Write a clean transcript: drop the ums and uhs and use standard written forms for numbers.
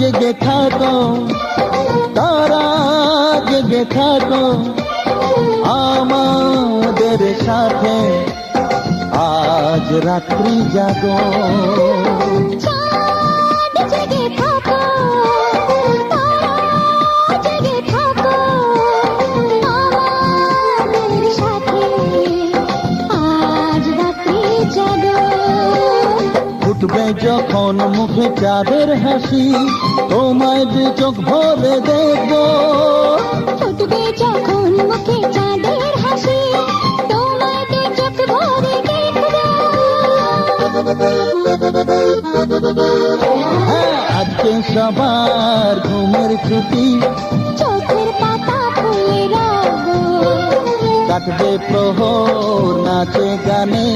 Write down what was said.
জেগে থাকো, তারা জেগে থাকো আমাদের সাথে, আজ রাত্রি জাগো। চাঁদ জেগে থাকো, তারা জেগে থাকো আমাদের সাথে, আজ রাত্রি জাগো। ফুটবে যখন মুখে চাঁদের হাসি, তোমায় দু চোখ ভরে দেখবো। ফুটবে যখন মুখে চাঁদের হাসি, তোমায় দু চোখ ভরে দেখবো। হ্যাঁ, আজকে সবার ঘুমের ছুটি, চোখের পাতা খুলে রাখবো। কাটবে প্রহর নাচে গানে।